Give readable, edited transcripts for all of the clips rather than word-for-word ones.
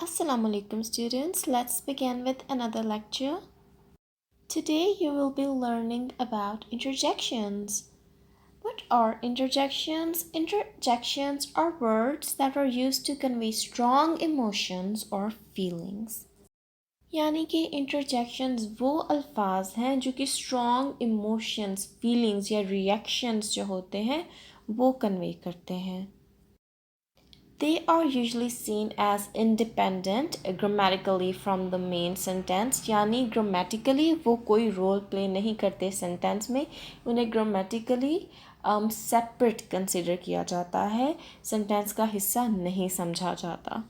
Assalamu alaikum students. Let's begin with another lecture. Today you will be learning about interjections. What are interjections? Interjections are words that are used to convey strong emotions or feelings. यानी कि interjections वो अल्फाज हैं जो कि strong emotions, feelings या reactions जो होते हैं वो convey करते हैं. They are usually seen as independent grammatically from the main sentence यानी grammatically वो कोई role play नहीं करते sentence में उन्हें grammatically separate consider किया जाता है sentence का हिस्सा नहीं समझा जाता.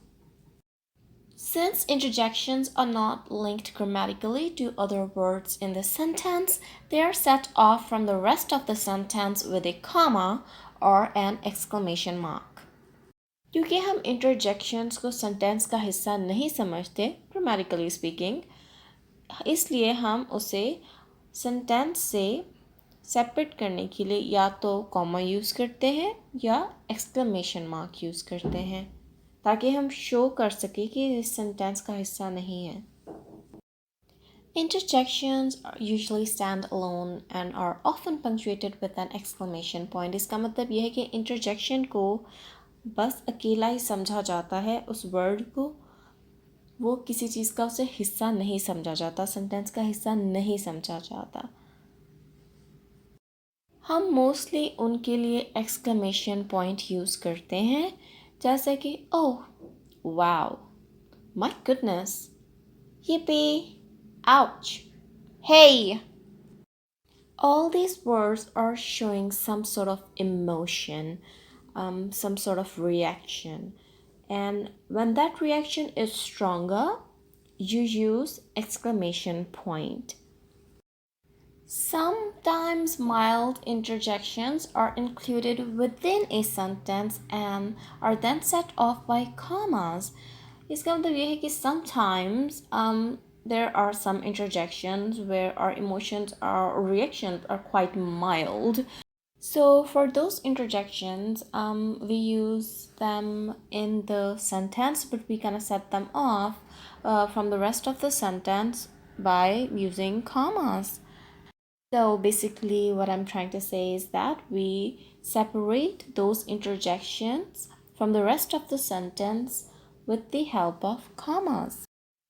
Since interjections are not linked grammatically to other words in the sentence, they are set off from the rest of the sentence with a comma or an exclamation mark. क्योंकि हम इंटरजेक्शंस को sentence का हिस्सा नहीं समझते grammatically speaking इसलिए हम उसे सेंटेंस से सेपरेट करने के लिए या तो कॉमा यूज़ करते हैं या एक्सक्लेमेशन मार्क यूज़ करते हैं ताकि हम शो कर सकें कि इस सेंटेंस का हिस्सा नहीं है. Interjections usually stand alone and are often punctuated with an exclamation point. इसका मतलब यह है कि इंटरजेक्शन को बस अकेला ही समझा जाता है उस वर्ड को वो किसी चीज़ का उसे हिस्सा नहीं समझा जाता सेंटेंस का हिस्सा नहीं समझा जाता. हम मोस्टली उनके लिए एक्सक्लेमेशन पॉइंट यूज़ करते हैं जैसे कि oh wow my goodness yippee ouch hey. All these words are showing some sort of emotion, some sort of reaction. And when that reaction is stronger, you use exclamation point. Sometimes mild interjections are included within a sentence and are then set off by commas. इसका मतलब ये है कि sometimes there are some interjections where our emotions or reactions are quite mild. So for those interjections, we use them in the sentence, but we kind of set them off from the rest of the sentence by using commas. So basically what I'm trying to say is that we separate those interjections from the rest of the sentence with the help of commas.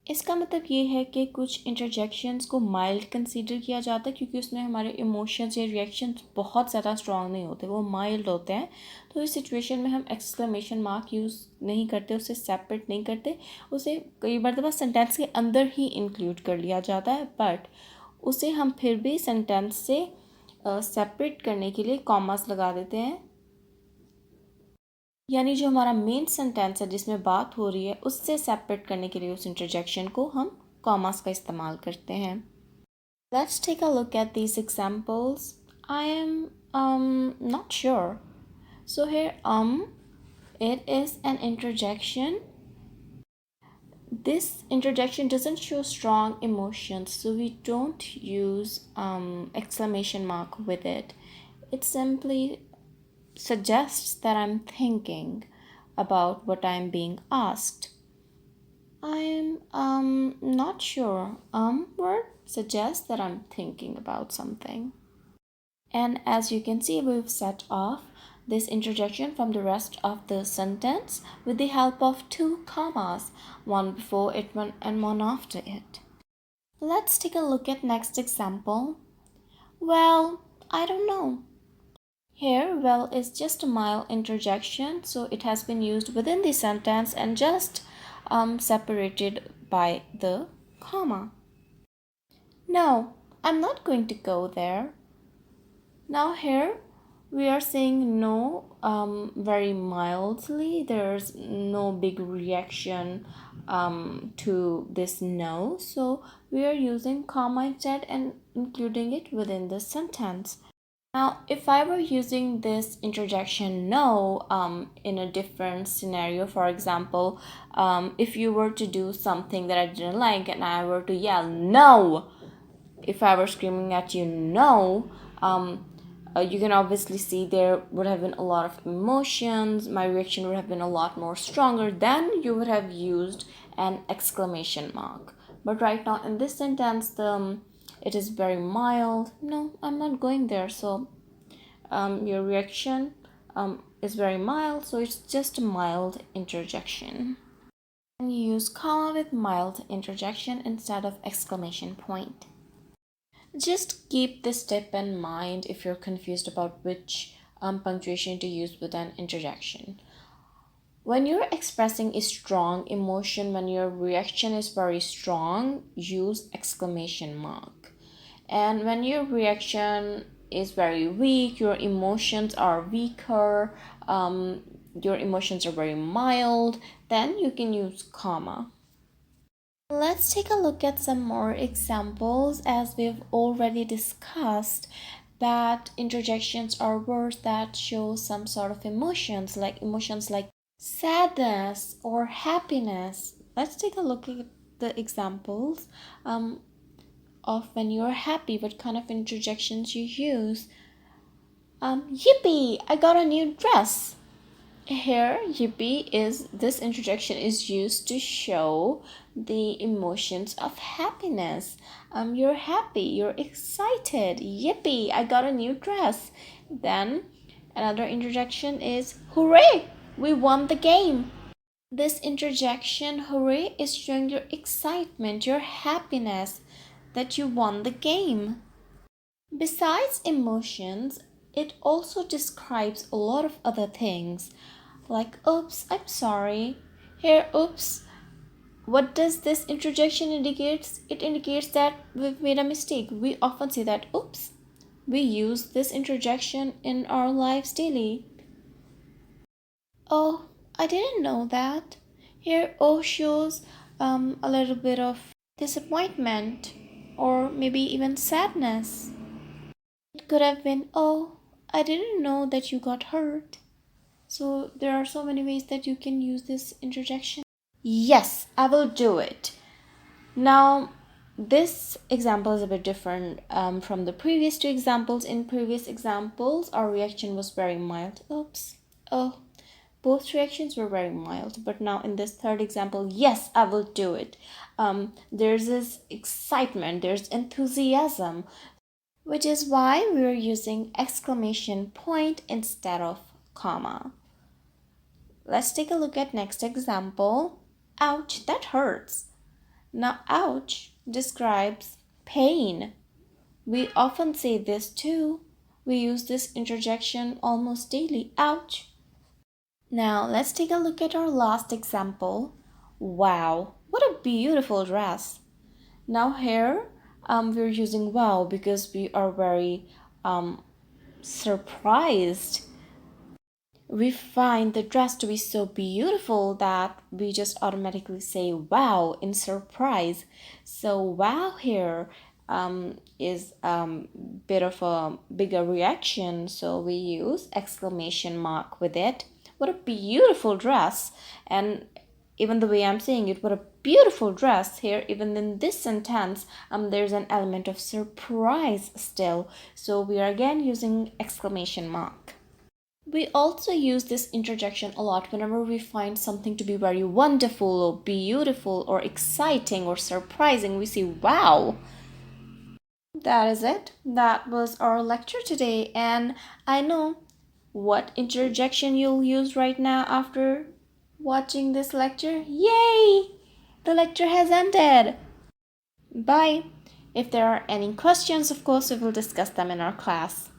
इसका मतलब ये है कि कुछ interjections को mild consider किया जाता है क्योंकि उसमें हमारे इमोशंस या रिएक्शंस बहुत ज़्यादा स्ट्रॉन्ग नहीं होते वो माइल्ड होते हैं तो इस सिचुएशन में हम एक्सक्लेमेशन मार्क यूज़ नहीं करते उसे सेपरेट नहीं करते उसे कई बार सेंटेंस के अंदर ही इंक्लूड कर लिया जाता है बट उसे हम फिर भी सेंटेंस से सेपरेट करने के लिए कॉमास लगा देते हैं यानी जो हमारा मेन सेंटेंस है जिसमें बात हो रही है उससे सेपरेट करने के लिए उस इंटरजेक्शन को हम कॉमास का इस्तेमाल करते हैं. Let's take a look at these examples. I am not sure so here it is an interjection. This interjection doesn't show strong emotions so we don't use exclamation mark with it. It simply suggests that I'm thinking about what I'm being asked. I'm not sure. Word suggests that I'm thinking about something. And as you can see, we've set off this interjection from the rest of the sentence with the help of two commas, one before it and one after it. Let's take a look at next example. Well, I don't know. Here, well is just a mild interjection, so it has been used within the sentence and just separated by the comma. No, I'm not going to go there. Now here, we are saying no very mildly. There's no big reaction to this no, so we are using comma instead and including it within the sentence. Now, if I were using this interjection no in a different scenario, for example, if you were to do something that I didn't like and I were to yell no, if I were screaming at you no, you can obviously see there would have been a lot of emotions. My reaction would have been a lot more stronger than you would have used and exclamation mark. But right now in this sentence, it is very mild. No, I'm not going there. So your reaction is very mild, so it's just a mild interjection. And you use comma with mild interjection instead of exclamation point. Just keep this tip in mind if you're confused about which punctuation to use with an interjection. When you're expressing a strong emotion, when your reaction is very strong, use exclamation mark. And when your reaction is very weak, your emotions are weaker, your emotions are very mild, then you can use comma. Let's take a look at some more examples. As we've already discussed that interjections are words that show some sort of emotions like sadness or happiness. Let's take a look at the examples of when you're happy, what kind of interjections you use. Yippee, I got a new dress. Here, yippee is this interjection is used to show the emotions of happiness. You're happy, you're excited. Yippee, I got a new dress. Then another interjection is hooray, we won the game. This interjection, hooray, is showing your excitement, your happiness that you won the game. Besides emotions, it also describes a lot of other things, like oops, I'm sorry. Here, oops. What does this interjection indicates? It indicates that we've made a mistake. We often say that oops. We use this interjection in our lives daily. Oh, I didn't know that. Here, oh shows a little bit of disappointment or maybe even sadness. It could have been, oh, I didn't know that you got hurt. So there are so many ways that you can use this interjection. Yes, I will do it. Now, this example is a bit different from the previous two examples. In previous examples, our reaction was very mild. Oops. Oh, both reactions were very mild. But now in this third example, yes, I will do it. There's this excitement, there's enthusiasm, which is why we're using exclamation point instead of comma. Let's take a look at next example. Ouch, that hurts. Now, ouch describes pain. We often say this too. We use this interjection almost daily. Ouch. Now, let's take a look at our last example. Wow, what a beautiful dress. Now, here we're using wow because we are very surprised. We find the dress to be so beautiful that we just automatically say wow in surprise. So wow here is bit of a bigger reaction, so we use exclamation mark with it. What a beautiful dress. And even the way I'm saying it, what a beautiful dress, here even in this sentence there's an element of surprise still, so we are again using exclamation mark. We also use this interjection a lot whenever we find something to be very wonderful or beautiful or exciting or surprising. We say, wow. That is it. That was our lecture today. And I know what interjection you'll use right now after watching this lecture. Yay! The lecture has ended. Bye. If there are any questions, of course, we will discuss them in our class.